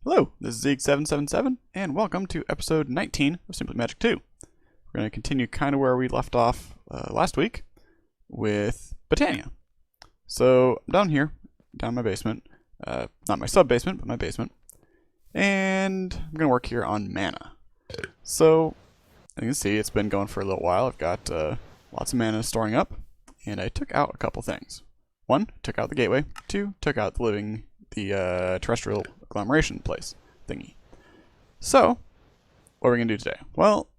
Hello, this is Zeke777, and welcome to episode 19 of Simply Magic 2. We're going to continue kind of where we left off last week with Botania. So, I'm down here, down in my basement. Not my sub-basement, but my basement. And I'm going to work here on mana. So, as you can see, it's been going for a little while. I've got lots of mana storing up, and I took out a couple things. 1, took out the gateway. 2, took out the terrestrial agglomeration place thingy. So, what are we going to do today? Well,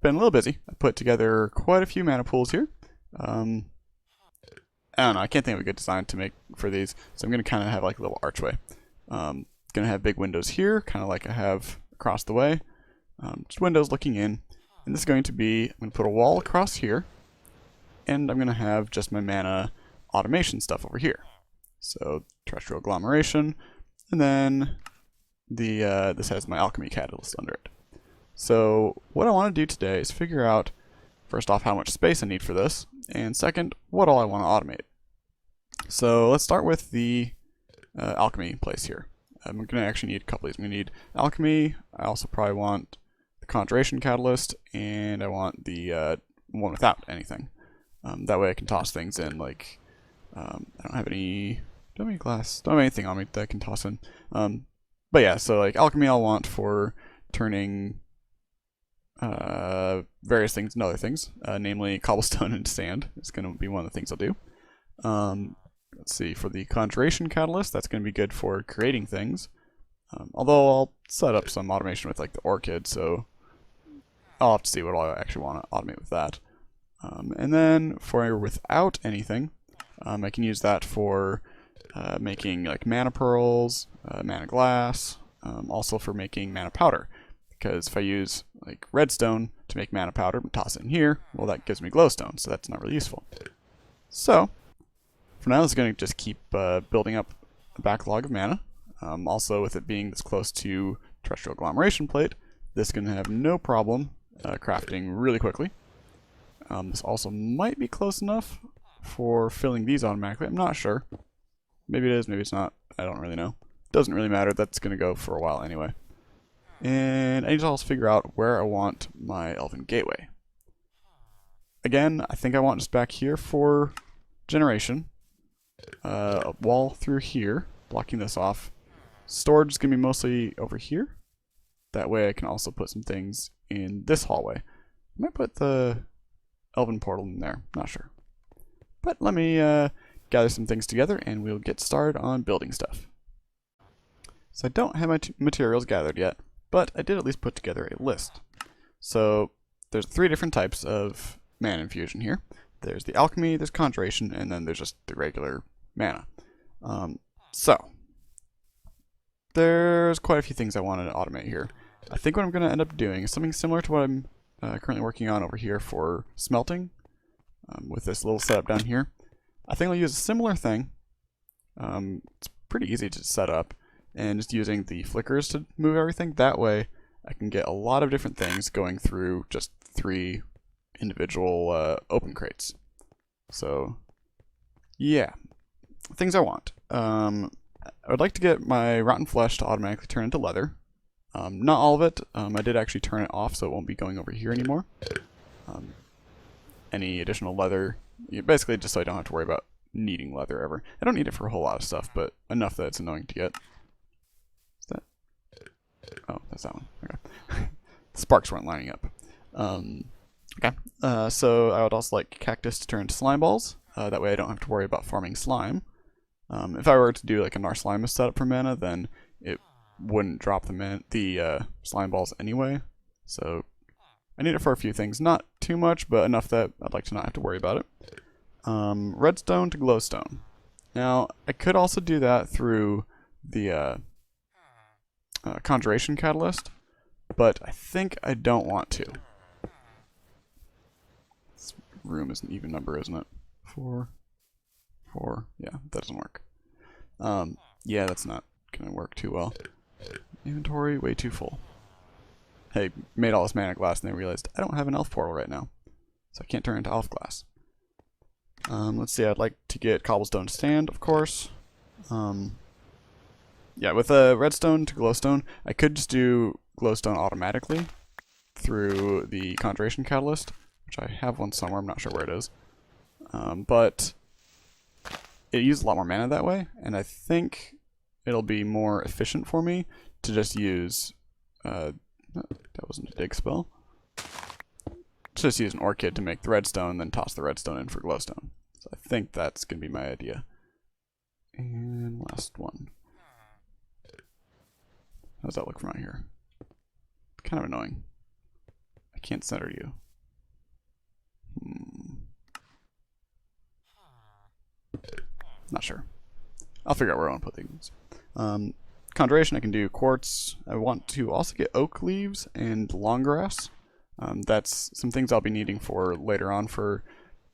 been a little busy. I put together quite a few mana pools here. I don't know, I can't think of a good design to make for these, so I'm going to kind of have like a little archway. Going to have big windows here, kind of like I have across the way. Just windows looking in. And this is going to be, I'm going to put a wall across here, and I'm going to have just my mana automation stuff over here. So, terrestrial agglomeration, and then this has my Alchemy Catalyst under it. So, what I want to do today is figure out, first off, how much space I need for this, and second, what all I want to automate. So, let's start with the Alchemy place here. I'm going to actually need a couple of these. I'm going to need Alchemy, I also probably want the Conjuration Catalyst, and I want the one without anything. That way I can toss things in, like, I don't have any glass, don't have anything on me that I can toss in. But yeah, so like Alchemy I'll want for turning various things into other things, namely cobblestone into sand. It's going to be one of the things I'll do. Let's see, for the Conjuration Catalyst, that's going to be good for creating things. Although I'll set up some automation with like the orchid, so I'll have to see what I actually want to automate with that. And then for without anything, I can use that for making like mana pearls, mana glass, also for making mana powder. Because if I use like redstone to make mana powder and toss it in here, well, that gives me glowstone, so that's not really useful. So, for now, it's going to just keep building up a backlog of mana. Also, with it being this close to terrestrial agglomeration plate, this is going to have no problem crafting really quickly. This also might be close enough for filling these automatically. I'm not sure. Maybe it is, maybe it's not. I don't really know. Doesn't really matter. That's going to go for a while anyway. And I need to also figure out where I want my Elven Gateway. Again, I think I want just back here for generation. A wall through here, blocking this off. Storage is going to be mostly over here. That way I can also put some things in this hallway. I might put the Elven Portal in there. Not sure. But let me gather some things together and we'll get started on building stuff. So I don't have my materials gathered yet, but I did at least put together a list. So there's 3 different types of mana infusion here. There's the alchemy, there's conjuration, and then there's just the regular mana. So there's quite a few things I wanted to automate here. I think what I'm going to end up doing is something similar to what I'm currently working on over here for smelting. With this little setup down here. I think I'll use a similar thing. It's pretty easy to set up, and just using the flickers to move everything. That way I can get a lot of different things going through just 3 individual open crates. So yeah, things I want. I would like to get my rotten flesh to automatically turn into leather. Not all of it. I did actually turn it off so it won't be going over here anymore. Any additional leather, basically just so I don't have to worry about needing leather ever. I don't need it for a whole lot of stuff, but enough that it's annoying to get. Is that? Oh, that's that one. Okay. The sparks weren't lining up. Okay. So I would also like cactus to turn into slime balls. That way I don't have to worry about farming slime. If I were to do like a Narslimus setup for mana, then it wouldn't drop the slime balls anyway. So I need it for a few things, not too much, but enough that I'd like to not have to worry about it. Redstone to glowstone. Now, I could also do that through the Conjuration Catalyst, but I think I don't want to. This room is an even number, isn't it? 4. Yeah, that doesn't work. Yeah, that's not going to work too well. Inventory, way too full. Hey, made all this mana glass and then realized I don't have an elf portal right now. So I can't turn into elf glass. Let's see, I'd like to get cobblestone to sand, of course. yeah, with a redstone to glowstone, I could just do glowstone automatically through the Conjuration Catalyst, which I have one somewhere, I'm not sure where it is. But it uses a lot more mana that way, and I think it'll be more efficient for me to just use, that wasn't a dig spell, just use an orchid to make the redstone, then toss the redstone in for glowstone. So I think that's going to be my idea. And last one. How does that look from out here? Kind of annoying. I can't center you. Not sure. I'll figure out where I want to put things. Conjuration, I can do quartz. I want to also get oak leaves and long grass. That's some things I'll be needing for later on, for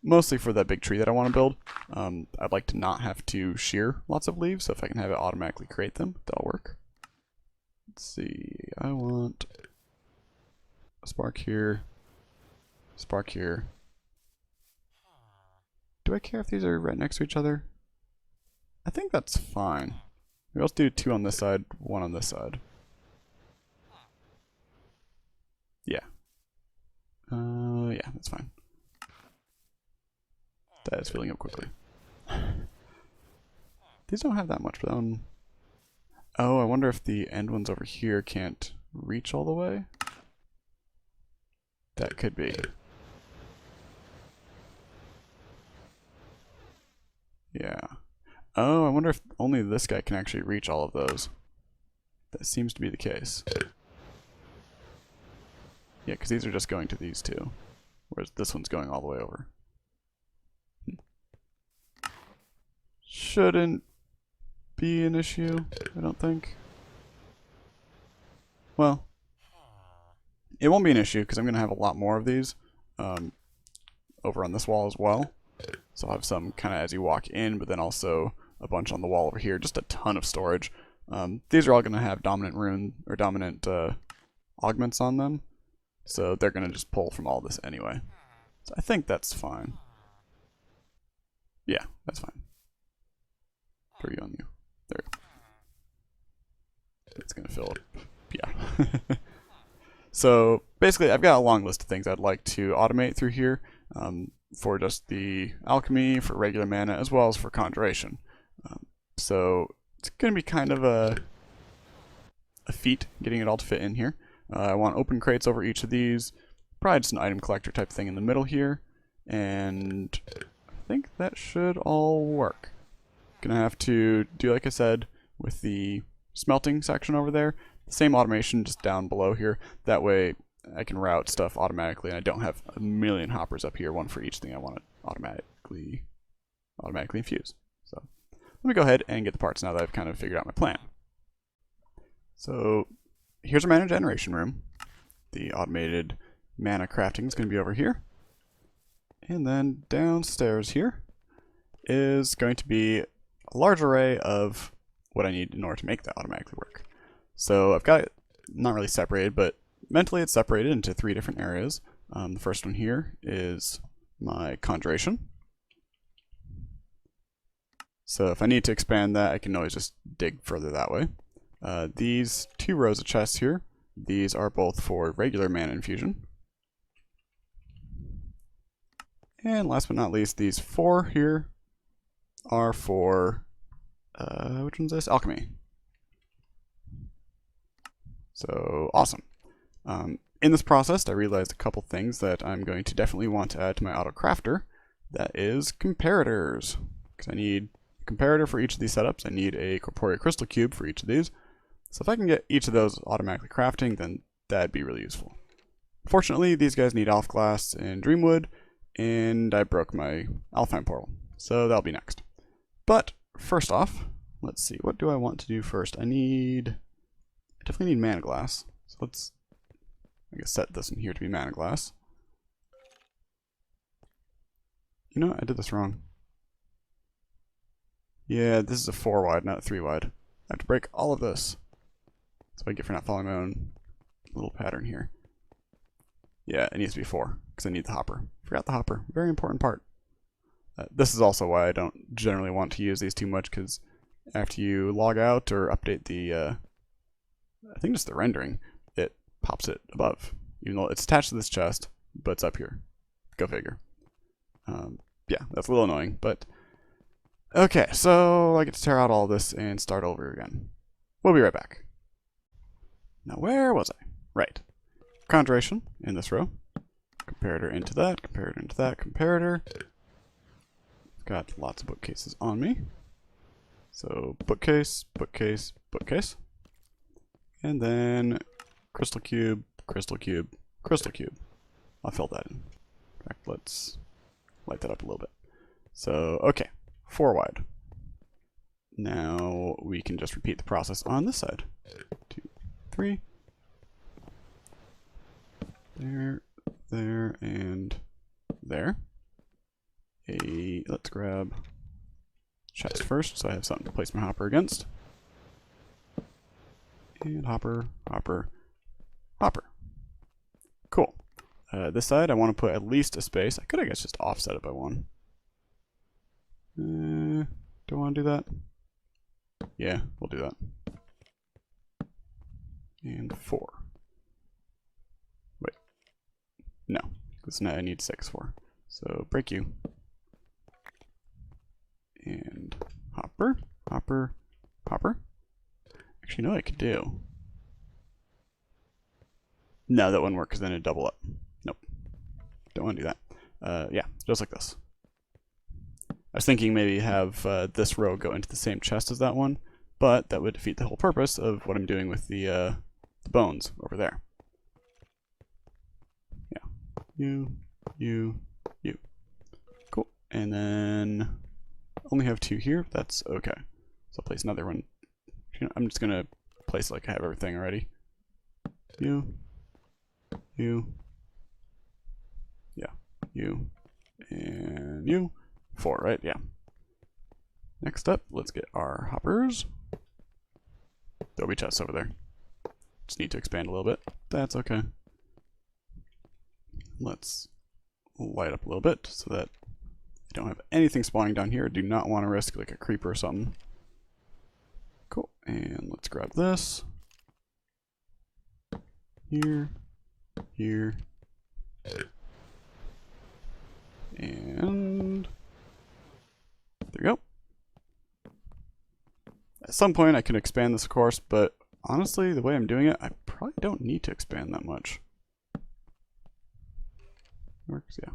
mostly for that big tree that I want to build. I'd like to not have to shear lots of leaves, so if I can have it automatically create them, that'll work. Let's see, I want a spark here, spark here. Do I care if these are right next to each other? I think that's fine. Maybe I'll do 2 on this side, 1 on this side. Yeah. Yeah, that's fine. That is filling up quickly. These don't have that much, but that one... Oh, I wonder if the end ones over here can't reach all the way? That could be. Yeah. Oh, I wonder if only this guy can actually reach all of those. That seems to be the case. Yeah, because these are just going to these two, whereas this one's going all the way over. Shouldn't be an issue, I don't think. Well, it won't be an issue because I'm going to have a lot more of these over on this wall as well. So I'll have some kind of as you walk in, but then also a bunch on the wall over here, just a ton of storage. These are all going to have dominant rune or dominant augments on them, so they're going to just pull from all this anyway. So I think that's fine. Yeah, that's fine. Throw you on you. There you go. It's going to fill up. Yeah. So basically, I've got a long list of things I'd like to automate through here for just the alchemy, for regular mana, as well as for conjuration. So it's going to be kind of a feat getting it all to fit in here. I want open crates over each of these, probably just an item collector type thing in the middle here, and I think that should all work. Gonna have to do, like I said, with the smelting section over there, the same automation just down below here. That way I can route stuff automatically and I don't have a million hoppers up here, one for each thing I want to automatically infuse. So let me go ahead and get the parts now that I've kind of figured out my plan. So here's our mana generation room. The automated mana crafting is going to be over here. And then downstairs here is going to be a large array of what I need in order to make that automatically work. So I've got it not really separated, but mentally it's separated into 3 different areas. The first one here is my conjuration. So if I need to expand that, I can always just dig further that way. These 2 rows of chests here, these are both for regular mana infusion. And last but not least, these 4 here are for, which one's this? Alchemy. So, awesome. In this process, I realized a couple things that I'm going to definitely want to add to my auto crafter. That is comparators. Because I need a comparator for each of these setups. I need a corporeal crystal cube for each of these. So if I can get each of those automatically crafting, then that'd be really useful. Fortunately, these guys need elf glass and dreamwood, and I broke my alpine portal. So that'll be next. But first off, let's see, what do I want to do first? I definitely need mana glass. So let's, I guess, set this in here to be mana glass. You know what? I did this wrong. Yeah, this is a 4 wide, not a 3 wide. I have to break all of this. That's what I get for not following my own little pattern here. Yeah, it needs to be 4, because I need the hopper. Forgot the hopper. Very important part. This is also why I don't generally want to use these too much, because after you log out or update the, I think just the rendering, it pops it above. Even though it's attached to this chest, but it's up here. Go figure. Yeah, that's a little annoying, but... Okay, so I get to tear out all this and start over again. We'll be right back. Now, where was I? Right. Conjuration in this row. Comparator into that, comparator into that, comparator. Got lots of bookcases on me. So, bookcase, bookcase, bookcase. And then crystal cube, crystal cube, crystal cube. I'll fill that in. In fact, let's light that up a little bit. So, okay, 4 wide. Now we can just repeat the process on this side. 2, 3. There, there, and there. Let's grab chest first, so I have something to place my hopper against. And hopper, hopper, hopper. Cool. This side, I want to put at least a space. I could, I guess, just offset it by 1. Do I want to do that? Yeah, we'll do that. And 4. Wait. No, because now I need 6 for. So break you. And hopper, hopper, hopper. Actually, you know what I could do? No, that wouldn't work because then it'd double up. Nope. Don't want to do that. Yeah, just like this. I was thinking maybe have this row go into the same chest as that one, but that would defeat the whole purpose of what I'm doing with the bones over there. Yeah. You. Cool. And then only have 2 here. That's okay. So I'll place another one. I'm just gonna place like I have everything already. You. Yeah. You. And you. 4, right? Yeah. Next up, let's get our hoppers. There'll be chests over there. Just need to expand a little bit. That's okay. Let's light up a little bit so that I don't have anything spawning down here. I do not want to risk like a creeper or something. Cool. And let's grab this. Here. And there we go. At some point I can expand this, of course, but honestly, the way I'm doing it, I probably don't need to expand that much. Works, yeah.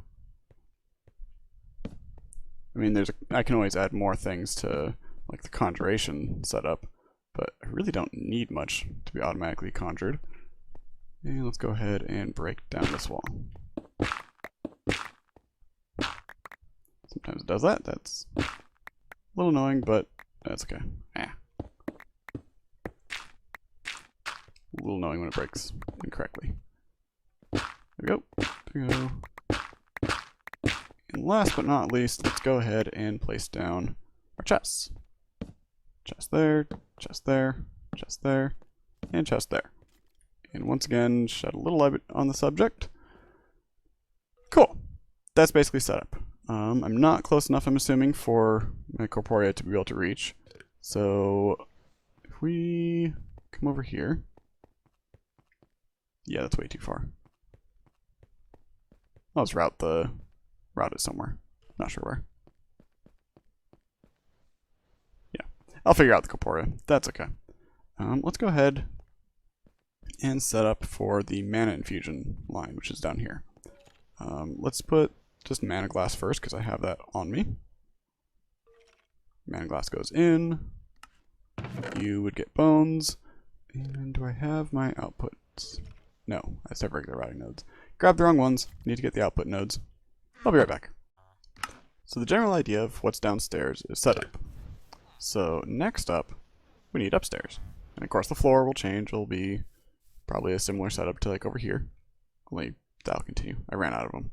I mean, I can always add more things to like the conjuration setup, but I really don't need much to be automatically conjured. And let's go ahead and break down this wall. Sometimes it does that. That's a little annoying, but that's okay. A little annoying when it breaks incorrectly. There we go. There we go. And last but not least, let's go ahead and place down our chests. Chest there, chest there, chest there, and chest there. And once again, shed a little light on the subject. Cool. That's basically set up. I'm not close enough, I'm assuming, for my corporea to be able to reach. So if we come over here. Yeah, that's way too far. I'll just route it somewhere. Not sure where. Yeah, I'll figure out the corporea. That's okay. Let's go ahead and set up for the mana infusion line, which is down here. Let's put just mana glass first, because I have that on me. Mana glass goes in. You would get bones. And do I have my outputs? No, I just have regular routing nodes. Grab the wrong ones. Need to get the output nodes. I'll be right back. So the general idea of what's downstairs is setup. So next up, we need upstairs. And of course the floor will change. It'll be probably a similar setup to like over here. Only that'll continue. I ran out of them.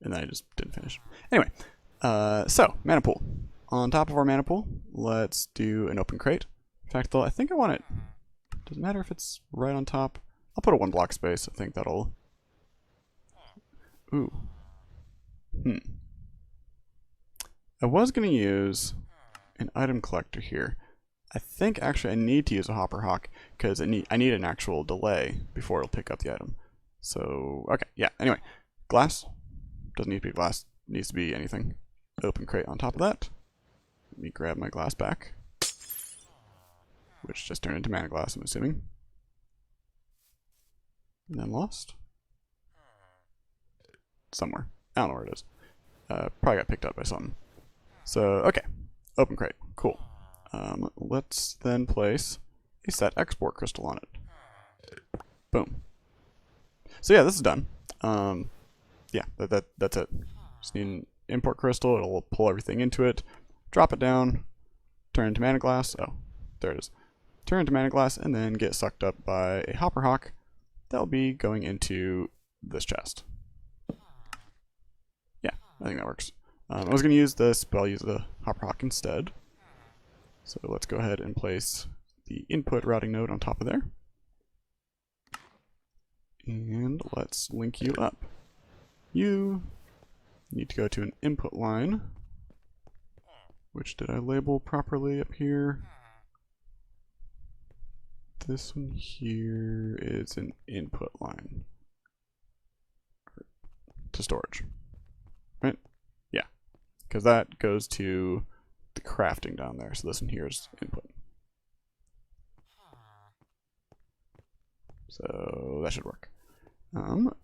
And then I just didn't finish. Anyway, so mana pool. On top of our mana pool, let's do an open crate. In fact, though, I think I want it. Doesn't matter if it's right on top. I'll put a 1 block space. I think that'll. Ooh. I was gonna use an item collector here. I think actually I need to use a hopper hawk because I need an actual delay before it'll pick up the item. So, okay, yeah, anyway. Glass. Doesn't need to be glass. Needs to be anything. Open crate on top of that. Let me grab my glass back. Which just turned into mana glass, I'm assuming. And then lost. Somewhere. I don't know where it is. Probably got picked up by something. So, okay. Open crate. Cool. Let's then place a set export crystal on it. Boom. So yeah, this is done. Yeah, that's it. Just need an import crystal. It'll pull everything into it, drop it down, turn into mana glass. Oh, there it is. Turn into mana glass, and then get sucked up by a hopper hawk. That'll be going into this chest. Yeah, I think that works. I was going to use this, but I'll use the hopper hawk instead. So let's go ahead and place the input routing node on top of there. And let's link you up. You need to go to an input line. Which did I label properly up here? This one here is an input line to storage, right? Yeah, because that goes to the crafting down there. So this one here is input. So that should work.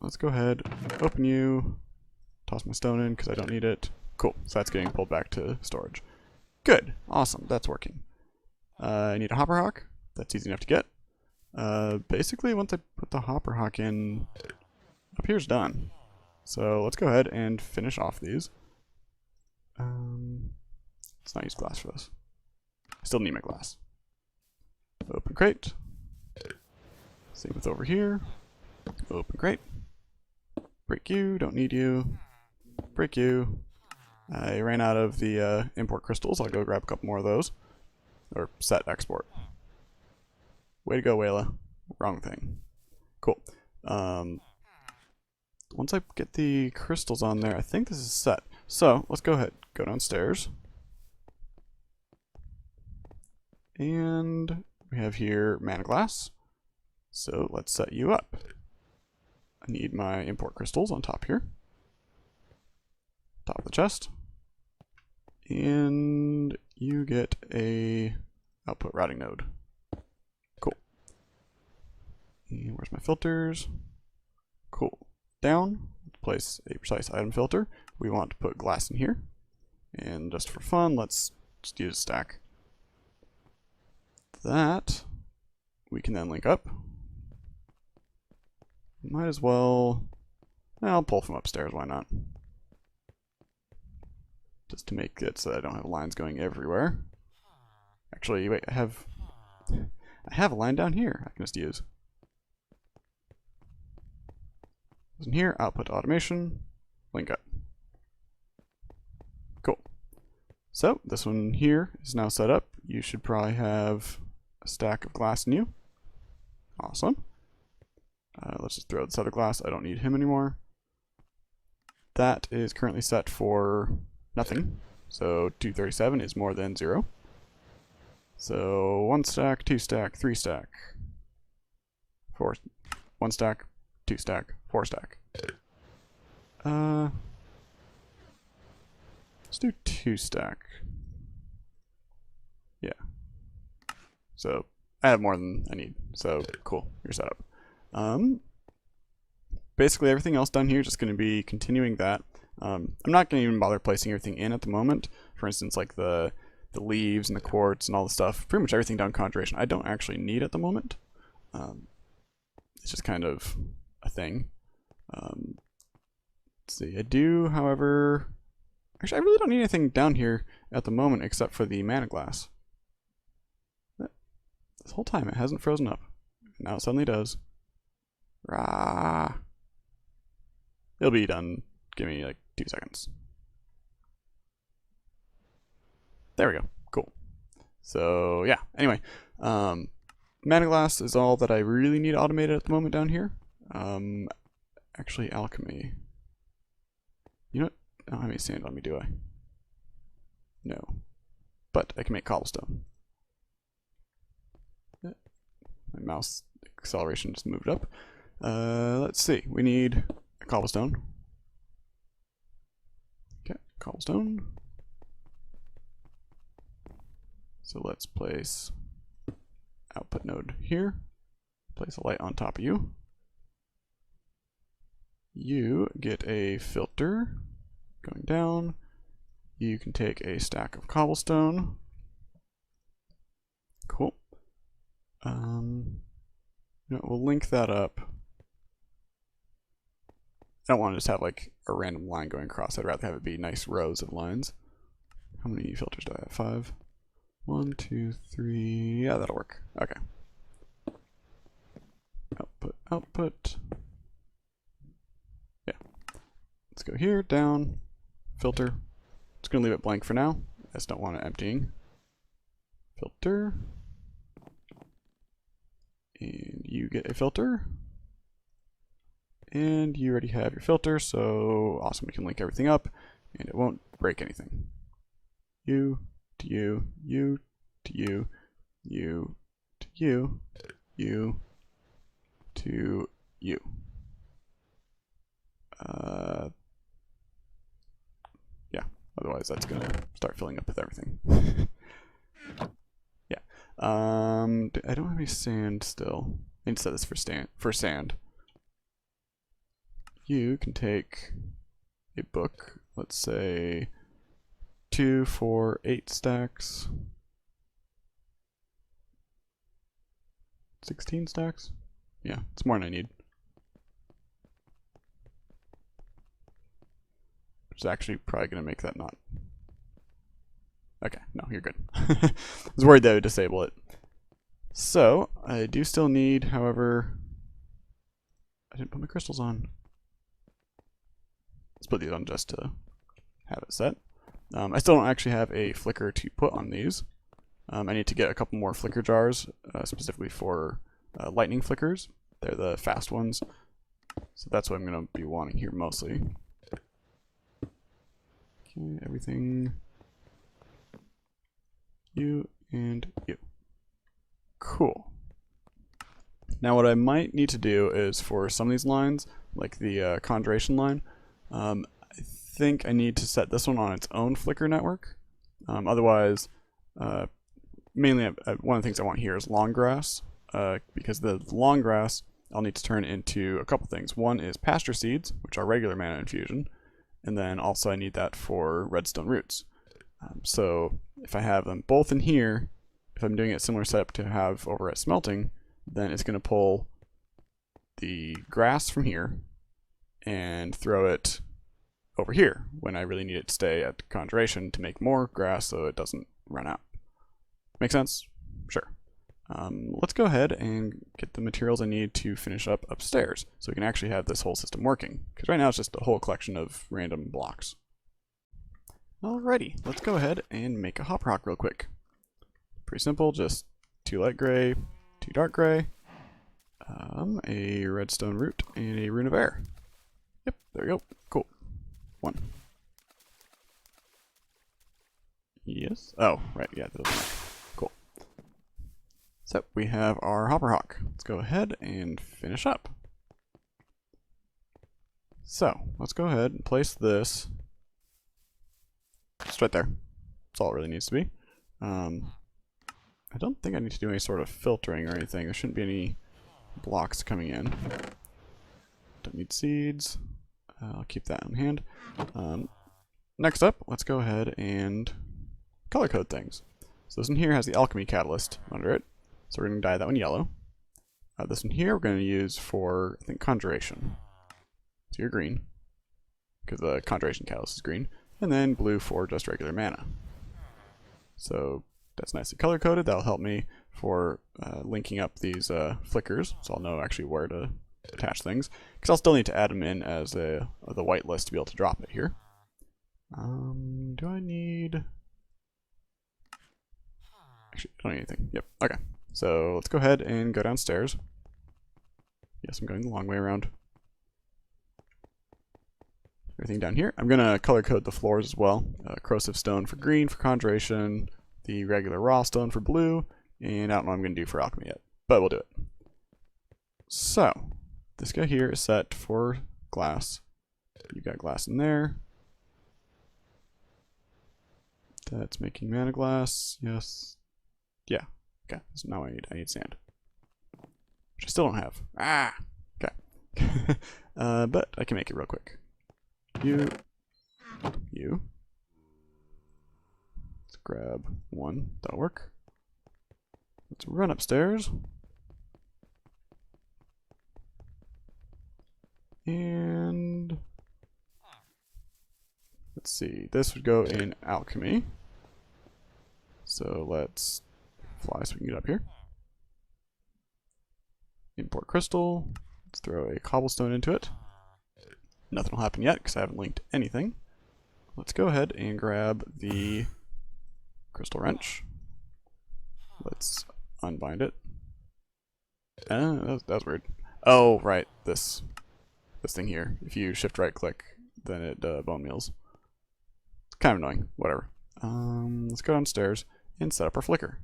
Let's go ahead, open you, toss my stone in because I don't need it. Cool, so that's getting pulled back to storage. Good, awesome, that's working. I need a hopper hawk. That's easy enough to get. Basically, once I put the hopper hawk in, up here's done. So let's go ahead and finish off these. Let's not use glass for this. I still need my glass. Open crate. Same with over here. Open crate. Break you, don't need you. Break you. I ran out of the import crystals. I'll go grab a couple more of those. Or set export. Way to go, Wayla. Wrong thing. Cool. Once I get the crystals on there, I think this is set. So, let's go ahead. Go downstairs. And we have here mana glass. So, let's set you up. I need my import crystals on top here. Top of the chest. And you get a output routing node. Cool. And where's my filters? Cool. Down, place a precise item filter. We want to put glass in here. And just for fun, let's just use a stack. That we can then link up. Might as well, I'll pull from upstairs, why not? Just to make it so that I don't have lines going everywhere. Actually, wait, I have a line down here I can just use. In here, output automation, link up. Cool. So this one here is now set up. You should probably have a stack of glass in you. Awesome. Let's just throw this other glass. I don't need him anymore. That is currently set for nothing. So 237 is more than 0. So 1 stack, 2 stack, 3 stack, 4. 1 stack, 2 stack, 4 stack. Let's do 2 stack. Yeah. So I have more than I need. So cool, you're set up. Basically everything else down here is just going to be continuing that. I'm not going to even bother placing everything in at the moment. For instance, like the leaves and the quartz and all the stuff. Pretty much everything down Conjuration I don't actually need at the moment. It's just kind of a thing. Let's see. I do, however... Actually, I really don't need anything down here at the moment except for the mana glass. This whole time it hasn't frozen up. Now it suddenly does. Rah! It'll be done. Give me like 2 seconds. There we go. Cool. So yeah. Anyway, mana glass is all that I really need automated at the moment down here. Actually, alchemy. You know what? I don't have any sand on me, do I? No. but I can make cobblestone. My mouse acceleration just moved up. Let's see, we need a cobblestone. Okay, cobblestone. So let's place output node here. Place a light on top of you. You get a filter going down. You can take a stack of cobblestone. Cool. We'll link that up. I don't want to just have like a random line going across. I'd rather have it be nice rows of lines. How many filters do I have? 5. 1, 2, 3. Yeah, that'll work. Okay. Output, output. Yeah. Let's go here, down, filter. Just gonna leave it blank for now. I just don't want it emptying. Filter. And you get a filter. And you already have your filter, so awesome. We can link everything up and it won't break anything. You to you, you to you, you to you, you to you. Yeah, otherwise that's gonna start filling up with everything. Yeah. I don't have any sand still. I need to set this for sand. You can take a book, let's say 2, 4, 8 stacks. 16 stacks? Yeah, it's more than I need. Which is actually probably going to make that not. Okay, no, you're good. I was worried that I would disable it. So, I do still need, however, I didn't put my crystals on. Let's put these on just to have it set. I still don't actually have a flicker to put on these. I need to get a couple more flicker jars, specifically for lightning flickers. They're the fast ones. So that's what I'm going to be wanting here mostly. Okay, everything. You and you. Cool. Now what I might need to do is for some of these lines, like the Conjuration line, I think I need to set this one on its own flicker network. Otherwise, mainly one of the things I want here is long grass, because the long grass I'll need to turn into a couple things. One is pasture seeds, which are regular mana infusion, and then also I need that for redstone roots. So if I have them both in here, if I'm doing a similar setup to have over at smelting, then it's going to pull the grass from here and throw it over here when I really need it to stay at Conjuration to make more grass so it doesn't run out. Make sense? Sure. Let's go ahead and get the materials I need to finish up upstairs so we can actually have this whole system working. Because right now it's just a whole collection of random blocks. Alrighty, let's go ahead and make a hop rock real quick. Pretty simple, just 2 light gray, 2 dark gray, a redstone root, and a rune of air. Yep, there we go. Cool. 1. Yes. Oh, right. Yeah. Cool. So we have our hopper hawk. Let's go ahead and finish up. So let's go ahead and place this just right there. That's all it really needs to be. I don't think I need to do any sort of filtering or anything. There shouldn't be any blocks coming in. Don't need seeds. I'll keep that on hand. Next up, let's go ahead and color code things. So this one here has the Alchemy Catalyst under it. So we're going to dye that one yellow. This one here we're going to use for, I think, Conjuration. So you're green, because the Conjuration Catalyst is green. And then blue for just regular mana. So that's nicely color coded. That'll help me for linking up these flickers, so I'll know actually where to attach things. Because I'll still need to add them in as the white list to be able to drop it here. Do I need... Actually, I don't need anything. Yep, okay. So let's go ahead and go downstairs. Yes, I'm going the long way around. Everything down here. I'm going to color code the floors as well. Corrosive stone for green for Conjuration, the regular raw stone for blue, and I don't know what I'm going to do for alchemy yet, but we'll do it. So, this guy here is set for glass. You got glass in there. That's making mana glass. Yes. Yeah. Okay. So now I need sand, which I still don't have. Ah. Okay. But I can make it real quick. You. Let's grab one. That'll work. Let's run upstairs. And let's see. This would go in alchemy. So let's fly so we can get up here. Import crystal. Let's throw a cobblestone into it. Nothing will happen yet because I haven't linked anything. Let's go ahead and grab the crystal wrench. Let's unbind it. That was weird. Oh, right. This thing here. If you shift right click, then it bone meals. It's kind of annoying. Whatever. Let's go downstairs and set up our flicker.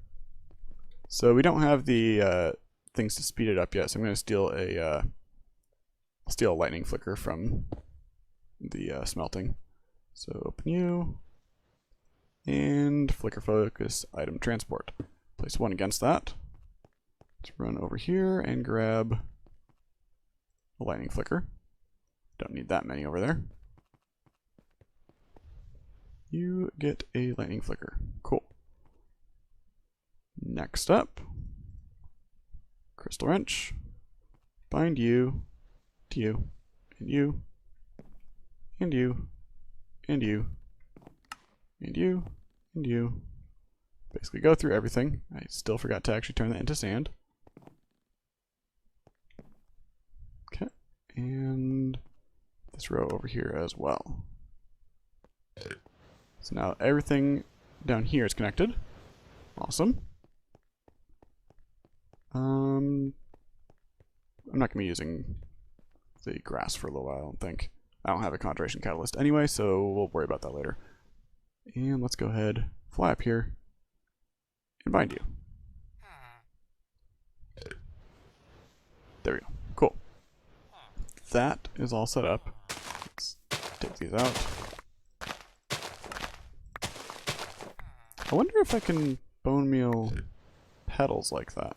So we don't have the things to speed it up yet, so I'm going to steal a lightning flicker from the smelting. So open you and flicker focus item transport. Place one against that. Let's run over here and grab a lightning flicker. Don't need that many over there. You get a lightning flicker. Cool. Next up, crystal wrench. Bind you to you, and you, and you, and you, and you, and you. Basically go through everything. I still forgot to actually turn that into sand. Okay, and this row over here as well. So now everything down here is connected. Awesome. I'm not going to be using the grass for a little while, I don't think. I don't have a Conjuration Catalyst anyway, so we'll worry about that later. And let's go ahead, fly up here, and bind you. There we go. Cool. That is all set up. Let's take these out. I wonder if I can bone meal petals like that.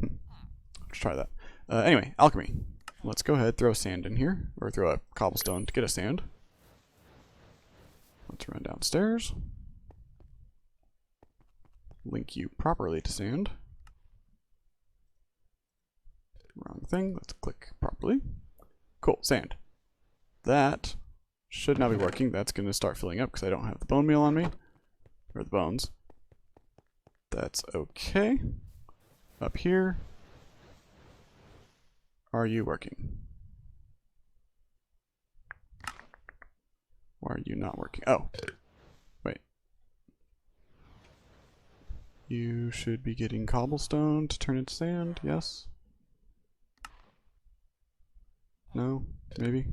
Let's try that. Anyway, alchemy. Let's go ahead, throw sand in here, or throw a cobblestone to get a sand. Let's run downstairs. Link you properly to sand. Wrong thing. Let's click properly. Cool, sand. That should now be working. That's going to start filling up because I don't have the bone meal on me, or the bones. That's okay. Up here. Are you working? Why are you not working? Oh, wait. You should be getting cobblestone to turn into sand, yes? No? Maybe?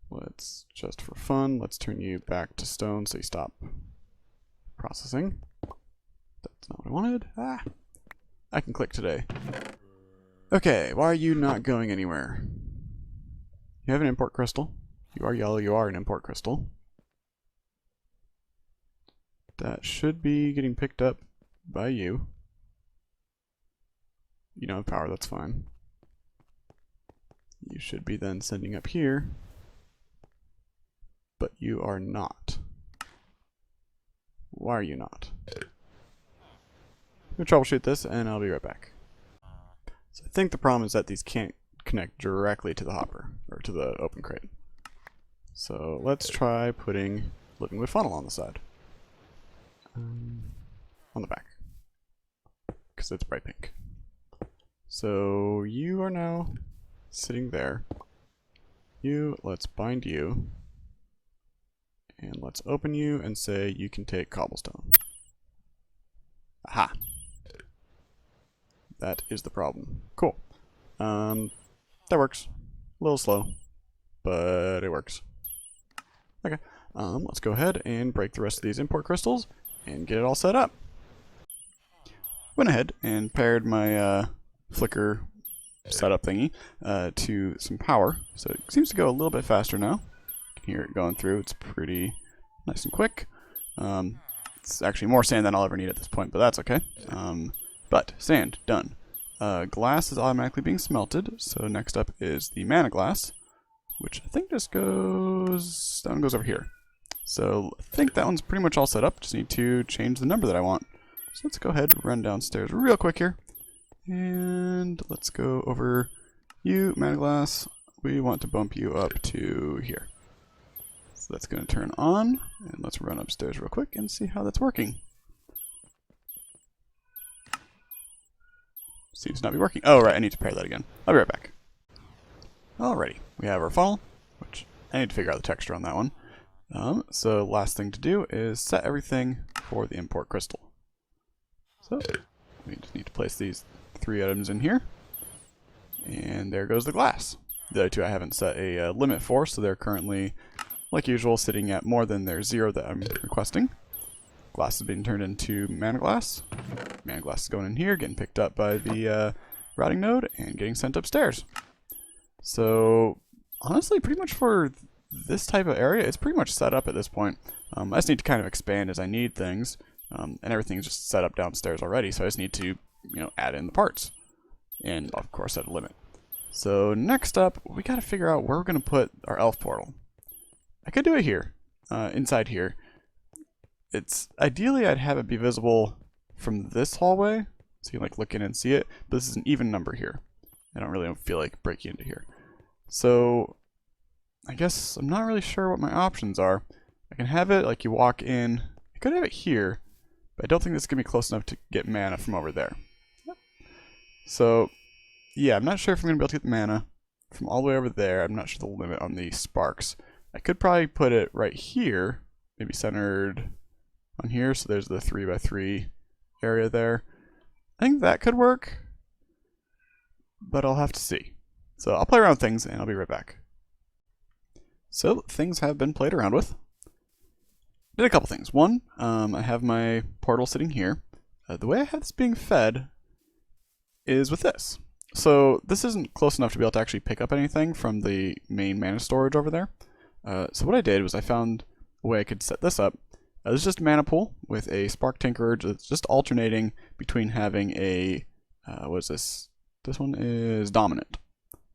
Let's, just for fun, let's turn you back to stone so you stop processing. That's not what I wanted. Ah! I can click today. Okay, why are you not going anywhere? You have an import crystal. You are yellow, you are an import crystal. That should be getting picked up by you. You don't have power, that's fine. You should be then sending up here. But you are not. Why are you not? I'm going to troubleshoot this and I'll be right back. So I think the problem is that these can't connect directly to the hopper, or to the open crate. So let's try putting living wood funnel on the side. On the back. Because it's bright pink. So you are now sitting there. Let's bind you. And let's open you and say you can take cobblestone. Aha! That is the problem. Cool. That works. A little slow, but it works. Okay, let's go ahead and break the rest of these import crystals and get it all set up. Went ahead and paired my flicker setup thingy to some power, so it seems to go a little bit faster now. You can hear it going through. It's pretty nice and quick. It's actually more sand than I'll ever need at this point, but that's okay. But sand done. Glass is automatically being smelted, so next up is the mana glass, which I think just goes down, goes over here. So I think that one's pretty much all set up. Just need to change the number that I want. So let's go ahead and run downstairs real quick here. And let's go over you, mana glass. We want to bump you up to here. So that's going to turn on. And let's run upstairs real quick and see how that's working. Seems to not be working. Oh, right, I need to pair that again. I'll be right back. Alrighty, we have our funnel, which I need to figure out the texture on that one. So last thing to do is set everything for the import crystal. So we just need to place these 3 items in here. And there goes the glass. The other 2 I haven't set a limit for, so they're currently, like usual, sitting at more than their 0 that I'm requesting. Glass is being turned into mana glass. Mana glass is going in here, getting picked up by the routing node, and getting sent upstairs. So, honestly, pretty much for this type of area, it's pretty much set up at this point. I just need to kind of expand as I need things, and everything's just set up downstairs already, so I just need to, add in the parts. And, of course, set a limit. So, next up, we gotta figure out where we're gonna put our elf portal. I could do it here, inside here. It's ideally I'd have it be visible from this hallway, so you can look in and see it, but this is an even number here. I don't really feel like breaking into here. So I guess I'm not really sure what my options are. I can have it like you walk in. I could have it here, but I don't think this is going to be close enough to get mana from over there. So yeah, I'm not sure if I'm going to be able to get the mana from all the way over there. I'm not sure the limit on the sparks. I could probably put it right here, maybe centered on here, so there's the 3x3 area there. I think that could work, but I'll have to see. So I'll play around with things and I'll be right back. So things have been played around with. Did a couple things. One, I have my portal sitting here. The way I have this being fed is with this. So this isn't close enough to be able to actually pick up anything from the main mana storage over there. So what I did was I found a way I could set this up. This is just a mana pool with a Spark Tinkerer that's just alternating between having a, what is this? This one is Dominant.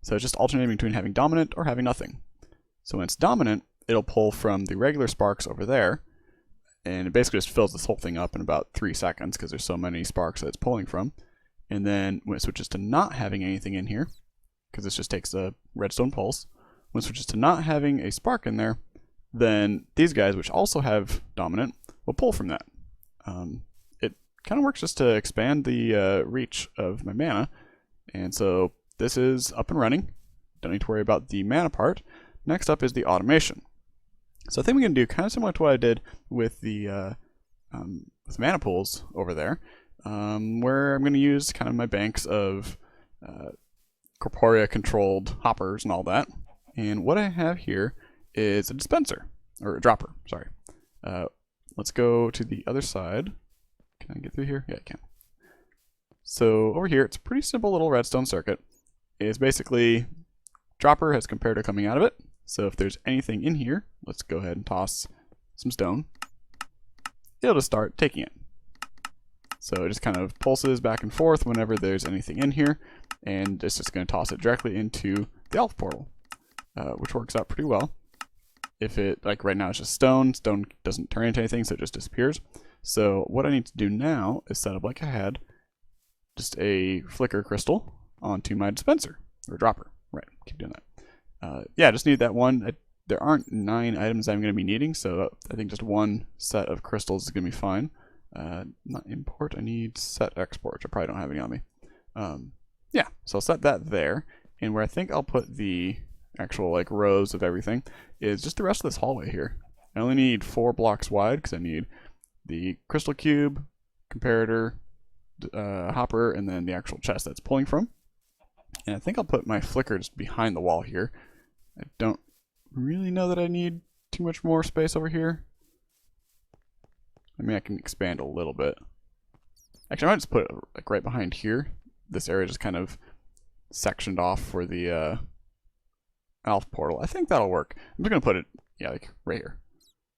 So it's just alternating between having Dominant or having nothing. So when it's Dominant, it'll pull from the regular sparks over there, and it basically just fills this whole thing up in about 3 seconds because there's so many sparks that it's pulling from. And then when it switches to not having anything in here, because this just takes a redstone pulse, when it switches to not having a spark in there, then these guys, which also have Dominant, will pull from that. It kind of works just to expand the reach of my mana, and so this is up and running. Don't need to worry about the mana part. Next up is the automation. So I think we can do kind of similar to what I did with the with mana pools over there, where I'm going to use kind of my banks of corporea controlled hoppers and all that. And what I have here is a dispenser, or a dropper, sorry. Let's go to the other side. Can I get through here? Yeah, I can. So over here, it's a pretty simple little redstone circuit. It's basically, dropper has comparator coming out of it. So if there's anything in here, let's go ahead and toss some stone. It'll just start taking it. So it just kind of pulses back and forth whenever there's anything in here, and it's just going to toss it directly into the elf portal, which works out pretty well. If it, like right now it's just stone doesn't turn into anything, so it just disappears. So what I need to do now is set up like I had, just a flicker crystal onto my dispenser, or dropper. Right, keep doing that. Yeah, I just need that one. There aren't 9 items I'm going to be needing, so I think just one set of crystals is going to be fine. Not import, I need set export. I probably don't have any on me. Yeah, so I'll set that there, and where I think I'll put the actual like rows of everything is just the rest of this hallway here. I only need 4 blocks wide because I need the crystal cube, comparator, hopper, and then the actual chest that's pulling from. And I think I'll put my flicker just behind the wall here. I don't really know that I need too much more space over here. I mean, I can expand a little bit. Actually, I might just put it like right behind here. This area just kind of sectioned off for the Alpha portal. I think that'll work. I'm just gonna put it, yeah, like right here.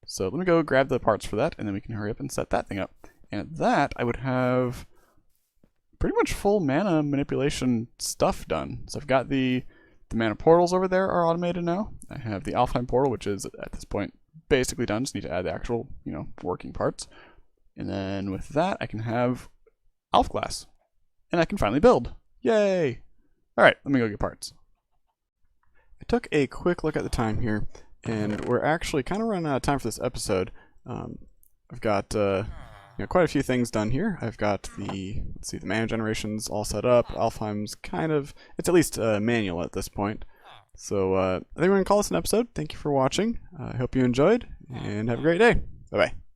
So let me go grab the parts for that, and then we can hurry up and set that thing up. And at that, I would have pretty much full mana manipulation stuff done. So I've got the mana portals over there are automated now. I have the Alchemy portal, which is at this point basically done. Just need to add the actual, working parts. And then with that, I can have Alpha Glass. And I can finally build. Yay! Alright, let me go get parts. I took a quick look at the time here, and we're actually kind of running out of time for this episode. I've got quite a few things done here. I've got the mana generations all set up. Alfheim's it's at least manual at this point. So I think we're going to call this an episode. Thank you for watching. I hope you enjoyed, and have a great day. Bye-bye.